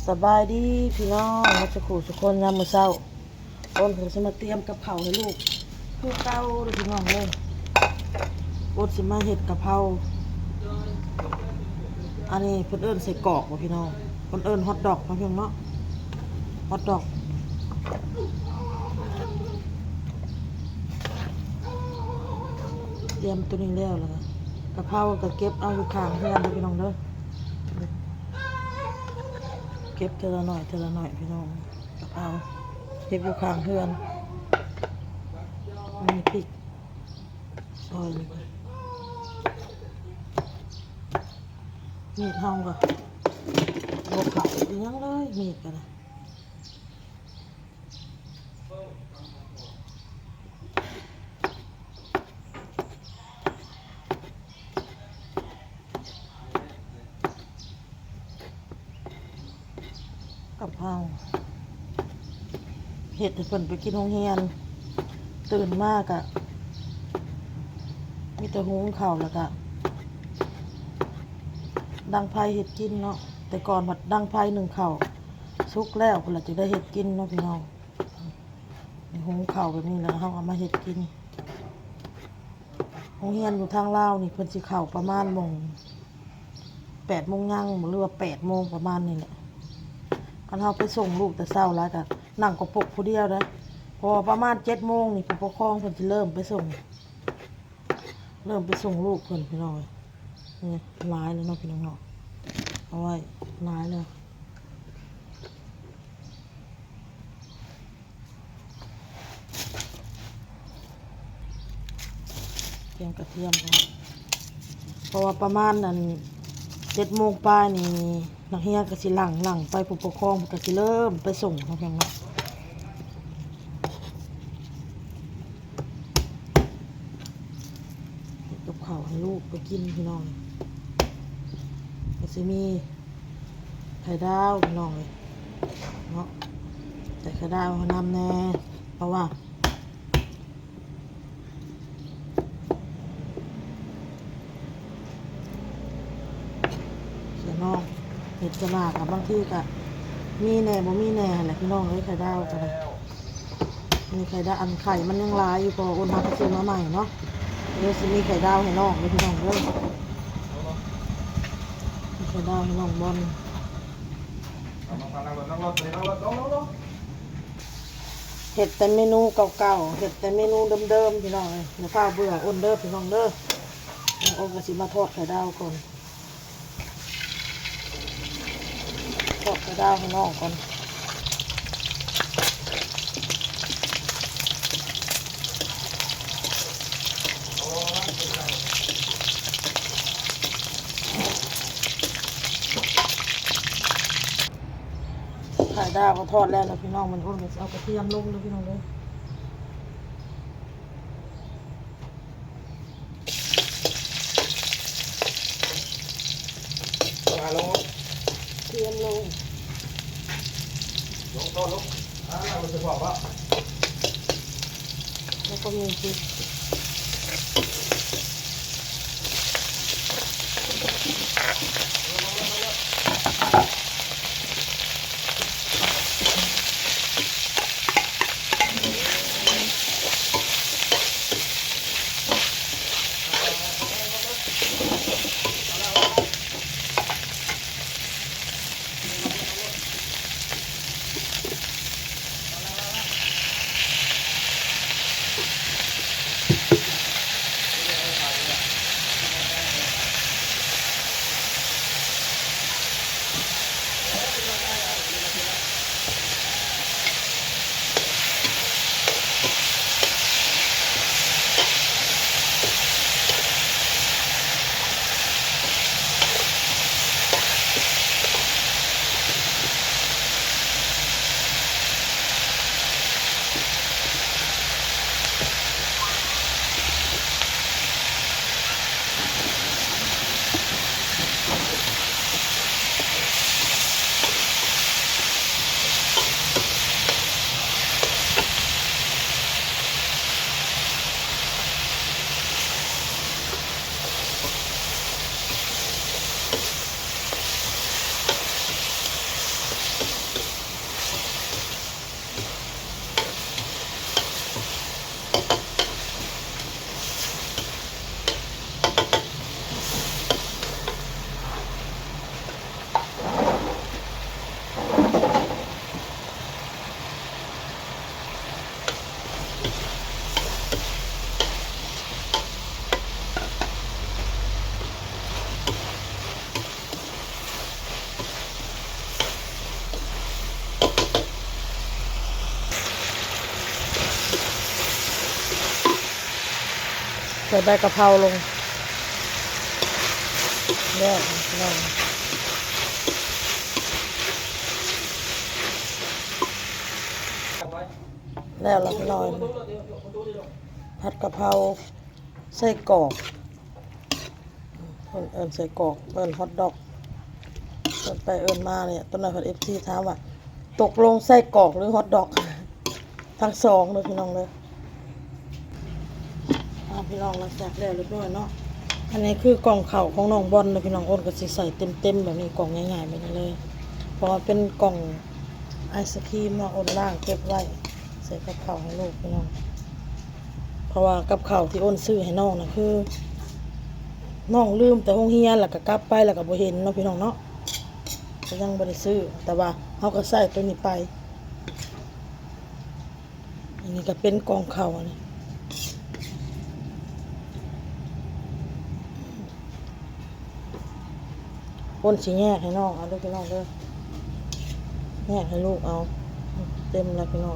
สบายดีพี่น้องมาจะขู่สุกคนยามมื้อเช้าต้นผมจะมาเตรียมกับเผาวให้ลูกคือเก่าเลยพี่น้องเลยบดสิมาเห็ดกะเพราอันนี้เพิ่นเอิ้นใส่กรอกว่ะพี่น้องเพิ่นเอิ้นฮอทดอกนะพี่น้องเนาะฮอทดอกเตรียมตัวนี้แล้วก็กะเพราก็เก็บเอาอยู่ข้างเพื่อนเด้อพี่น้องเด้อเก็บเทละหน่อยเทละหน่อยพี่น้องกะเพราเก็บอยู่ข้างเพื่อนมีพริกซอยนี่ก่อนมีดเฮาก็บ่เข้าอีหยังเลยมีดก็นะกับเฮาเฮ็ดให้เพิ่นไปกินโรงเรียนตื่นมากอะมีแต่หุงข้าวแล้วก็ดังไฟเฮ็ดกินเนาะแต่ก่อนผัดดังไฟหนึ่งข้าวสุกแล้วเพิ่นละจะได้เฮ็ดกินเนาะพี่น้องหุงข้าวแบบนี้แล้วเฮาเอามาเฮ็ดกินโรงเรียนอยู่ทางลาวนี่เพิ่นสิเข้าประมาณโมง8 โมงยังหรือว่า8 โมงประมาณนี้แหละคันเฮาไปส่งลูกแต่เช้าแล้วก็นั่งกระปกผู้เดียวเด้อพอประมาณ7 โมงนี่ผู้ปกครองเพิ่นสิเริ่มไปส่งลูกเพิ่นพี่น้องนี่หลายเลยเนาะพี่น้องเนาะเอาไว้หลายเลยเตรียมกระเทียมก่อนเพราะว่าประมาณนั้น7 โมงปลายนี่นักเรียนก็สิหลังไปผู้ปกครองก็สิเริ่มไปส่งเนาะพี่น้องเนาะกับข้าวให้ลูกไปกินพี่น้องก็สิมีไข่ดาวพี่น้องเลยเนาะแต่ไข่ดาวเขานำแน่เพราะว่าเสียน้องเห็ดจะมากกับบางที่ก็มีแหน่บ่มีแหน่แหละพี่น้องเลยไข่ดาวกันเลยมีไข่ดาวอันไข่มันยังลายอยู่พออุ่นมาก็ซื้อมาใหม่เนาะเดี๋ยวสิมีไข่ดาวให้น้องเลยพี่น้องเลยมีไข่ดาวให้น้องบอลเห็ดแต่เมนูเก่าๆเห็ดแต่เมนูเดิมๆพี่น้องเลยเดี๋ยวข้าวเบื่ออ้นเด้อพี่น้องเด้อโอ้ก็สิมาทอดไข่ดาวก่อนทอดไข่ดาวให้น้องก่อนไข่ดาวก็ทอดแล้วนะพี่น้องมันอ้นก็เอากระเทียมลงเลยพี่น้องเลยมาลงเทียมลงต้นลงเราจะบอกว่าแล้วก็มีพริก ส่ใบกะเพราลงแล้วลองแล้วเราไปลอยผัดกะเพราไส้กรอกเอิญใส่กรอกเอิญฮอทดอกเอิญไปเอิญมาเนี่ยต้นนายผัดFCถามว่าตกลงไส้กรอกหรือฮอทดอกทั้งสองเลยพี่น้องเลยพี่น้องเราแซ่บแล้วเรียบร้อยเนาะอันนี้คือกล่องเข่าของน้องบอลเลยพี่น้องอ้นก็สิใส่เต็มแบบนี้กล่องง่ายๆแบบนี้เลยเพราะว่าเป็นกล่องไอศครีมเนาะอ้นล่างเก็บไว้ใส่กับข้าวให้ลูกพี่น้องเพราะว่ากับข้าวที่อ้นซื้อให้น้องนะคือน้องลืมแต่โรงเรียนแล้วก็กลับไปแล้วก็บ่เห็นเนาะพี่น้องเนาะก็ยังบ่ได้ซื้อแต่ว่าเฮาก็ใส่ตัวนี้ไปอันนี้ก็เป็นกล่องข้าวอันนี้อ้นสิแยกให้น้องเอาด้วยพี่น้องเด้อแยกให้ลูกเอาเต็มแล้วพี่น้อง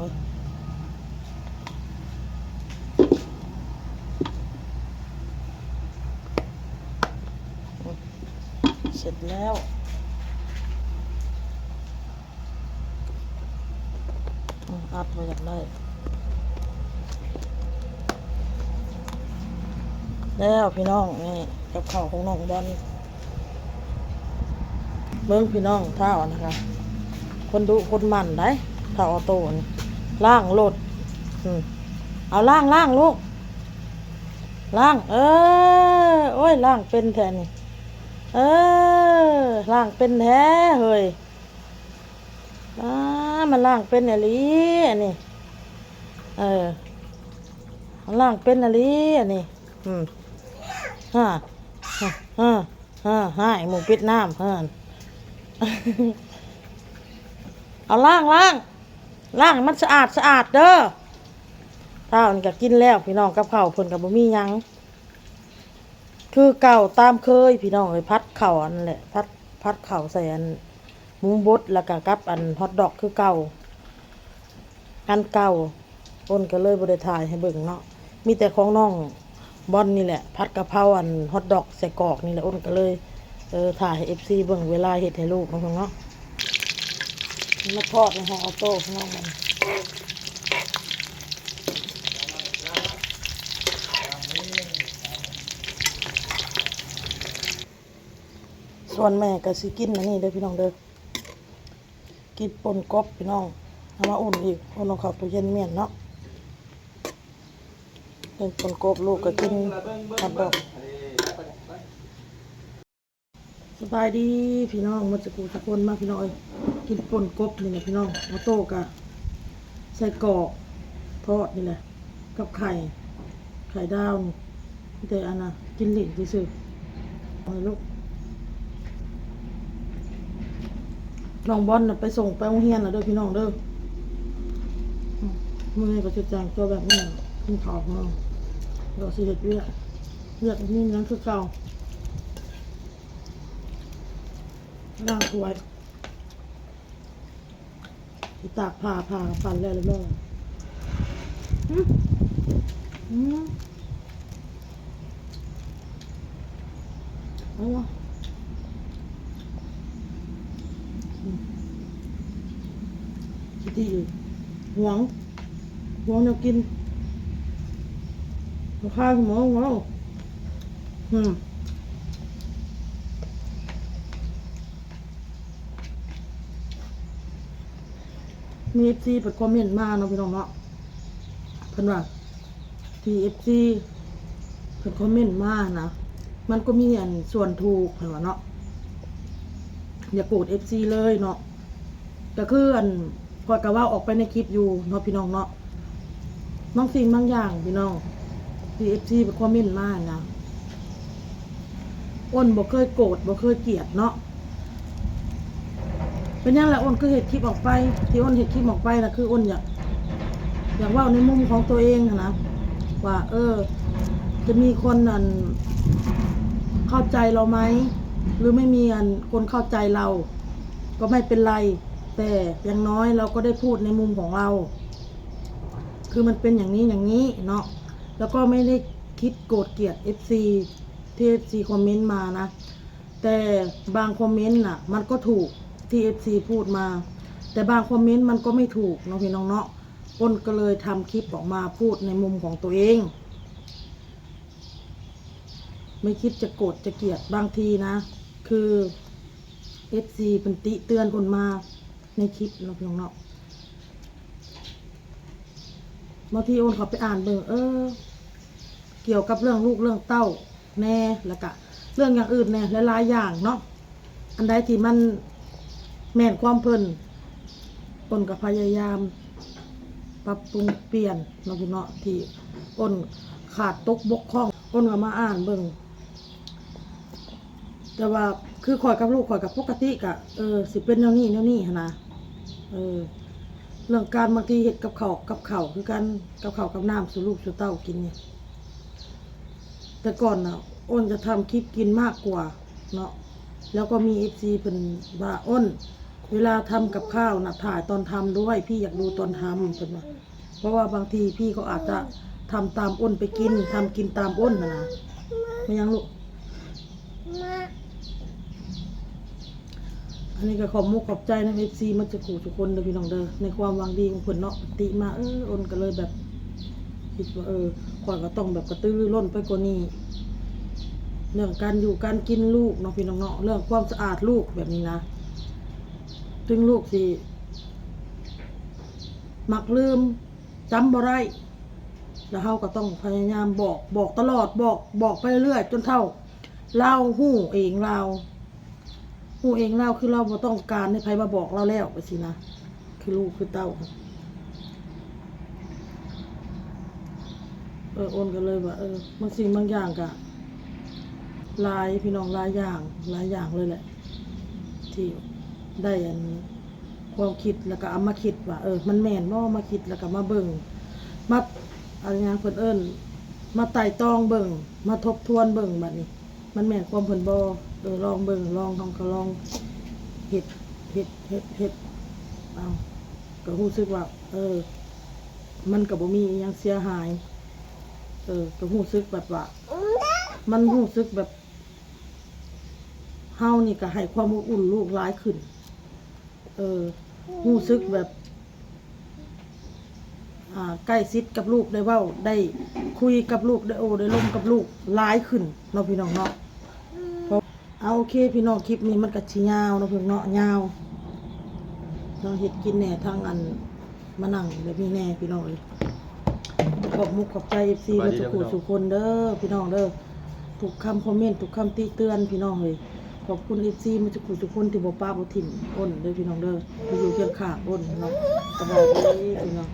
เสร็จแล้วอัดไว้อยากได้แล้วพี่น้องนี่กับข้าวของน้องบอลเบิ้งพี่น้องเท่านะคะคนดุคนมันได้เท่าออโต้นี่ล่างรถเอาล่างลูกล่างโอ้ยล่างเป็นแท้นี่ล่างเป็นแท้เฮ้ยมันล่างเป็นอะไรอันนี้มันล่างเป็นอะไรอันนี้ให้หมูปิดน้ำเอาล่างมันสะอาดเด้อถ้ามันก็กินแล้วพี่น้องกับข้าวเพิ่นก็บ่มีหยังคือเก่าตามเคยพี่น้องเลยพัดข้าวอันแหละพัดข้าวใส่อันหมูบดแล้วก็กับอันฮอทดอกคือเก่าอันเก่าอ้นก็เลยบ่ได้ถ่ายให้เบิ่งเนาะมีแต่ของน้องบอลนี่แหละพัดกะเพราอันฮอทดอกใส่กรอกนี่แหละอ้นก็เลยถ่ายให้ FC เบิ่งเวลาเฮ็ดให้ลูกเนาะมาทอดในห้องออโต้ข้างนอกมันส่วนแม่ก็สิกินอันนี้เด้อพี่น้องเด้อกินป่นกบพี่น้องเอามาอุ่นอีกอุ่นเอาเข้าตู้เย็นเมียนเนาะเป็นป่นกบลูกก็กินครับดอกสบายดีพี่น้องมาจากกูตะคนมาพี่น้องกินป่นกบนี่แหละพี่น้องออโต้กะใส่กรอกทอดนี่แหละกับไข่ดาวแต่อันน่ะกินหลิ่นที่สุดเอาลูกน้องบอลไปส่งไปโรงเรียนนะเด้อพี่น้องเด้อมื่อก็จะแต่งตัวแบบนี้ขึ้นขอบมาเราสิเฮ็ดเวียกนี่นั่นคือเก่าล่างถวยตากผ่าปั่นแล้วเลยแม่เอาวะคิดดีหวงเรากินเราข้าวหมอเรามีFCเปิดคอมเมนต์มาเนาะพี่น้องเนาะเพิ่นว่าที่FCเปิดคอมเมนต์มานะมันก็มีอันส่วนถูกเพิ่นว่าเนาะอย่าโกรธ FC เลยเนาะก็คืออันพอยก็ว่าออกไปในคลิปอยู่เนาะพี่น้องเนาะบางสิ่งบางอย่างพี่น้องที่ FC เปิดคอมเมนต์มานะอ้นบ่เคยโกรธบ่เคยเกลียดเนาะเป็นยังไงอ้นก็เห็นคลิปออกไปที่อ้นเห็นคลิปออกไปนะคืออ้นอยากว่าในมุมของตัวเองนะว่าจะมีคนอันเข้าใจเราไหมหรือไม่มีอันคนเข้าใจเราก็ไม่เป็นไรแต่อย่างน้อยเราก็ได้พูดในมุมของเราคือมันเป็นอย่างนี้เนาะแล้วก็ไม่ได้ คิดโกรธเกลียด FC ที่ FC คอมเมนต์มานะแต่บางคอมเมนต์น่ะมันก็ถูกที่ FC พูดมาแต่บางคอมเมนต์มันก็ไม่ถูกเนาะพี่น้องเนาะอ้นก็เลยทำคลิปออกมาพูดในมุมของตัวเองไม่คิดจะโกรธจะเกลียดบางทีนะคือ FC เป็นติเตือนอ้นมาในคลิปเนาะพี่น้องเนาะบางทีอ้นเขาไปอ่านเบิ่งเกี่ยวกับเรื่องลูกเรื่องเต้าแน่แล้วก็เรื่องอย่างอื่นแน่หลายๆอย่างเนาะอันใดที่มันแม่นความเพิ่นอ้นก็พยายามปรับปรุงเปลี่ยนเนาะพี่เนาะที่อ้นขาดตกบกพร่องอ้นก็มาอ่านเบิ่งแต่ว่าคือข่อยกับลูกข่อยกับปกติกะสิเป็นแนวนี้หั่นนะเรื่องการบางทีเฮ็ดกับข้าวคือกันกับข้าวกับน้ำสู่ลูกสู่เต้ากินเนี่ยแต่ก่อนน่ะอ้นจะทำคลิปกินมากกว่าเนาะแล้วก็มี FC เพิ่นว่าอ้นเวลาทำกับข้าวน่ะถ่ายตอนทำด้วยพี่อยากดูตอนทำเพิ่นว่าเพราะว่าบางทีพี่ก็อาจจะทำตามอ้นไปกินทำกินตามอ้นนะไม่ยังลูกอันนี้ก็ขอบมุกขอบใจนะ FC มันจะขู่ทุกคนเด้อพี่น้องเด้อในความหวังดีของเพิ่นเนาะติมาอ้นก็เลยแบบคิดว่าข่อยก็ต้องแบบกระตือรือร้นไปกว่านี้เรื่องการอยู่การกินลูกเนาะพี่น้องเนาะเรื่องความสะอาดลูกแบบนี้นะถึงลูกสิมักลืมจำบ่ได้แล้วเฮาก็ต้องพยายามบอกตลอดบอกไปเรื่อยจนเท่าเราฮู้เองเราคือเราบ่ต้องการให้ใครมาบอกเราแล้วไปสินะคือลูกคือเต้าอ้นกันเลยว่าบางสิ่งบางอย่างกะหลายพี่น้องหลายอย่างเลยแหละที่ได้อันความคิดแล้วก็เอามาคิดว่ามันแม่นบ่มาคิดแล้วก็มาเบิ่งมาอะไรนะเพิ่นมาไต่ตองเบิ่งมาทบทวนเบิ่งบัดนี้มันแม่นความเพิ่นบ่ลองเบิ่งลองก็ลองเฮ็ดเอาก็รู้สึกว่ามันก็บ่มีอิหยังเสียหายก็รู้สึกแบบว่ามันรู้สึกแบบเฮานี่ก็ให้ความอบอุ่นลูกหลายขึ้นรู้สึกแบบใกล้ชิดกับลูกได้เว้าได้คุยกับลูกได้ได้ลมกับลูกหลายขึ้นเนาะพี่น้องเนาะเอาโอเคพี่น้องคลิปนี้มันก็สิยาวเนาะพี่น้องเนาะยาวเราเฮ็ดกินแหน่ทางอันมานั่งแบบนี้แน่พี่น้องเลยขอบมุกขอบใจ FC มาทุกคนเด้อพี่น้องเด้อทุกคำคอมเมนต์ทุกคำติเตือนพี่น้องเลยขอบคุณ FC มาทุกคนที่บ่ป้าบ่ถิ่มอ้นเด้อพี่น้องเด้ออยู่เคียงข้างอ้นเนาะสบายดีพี่น้อง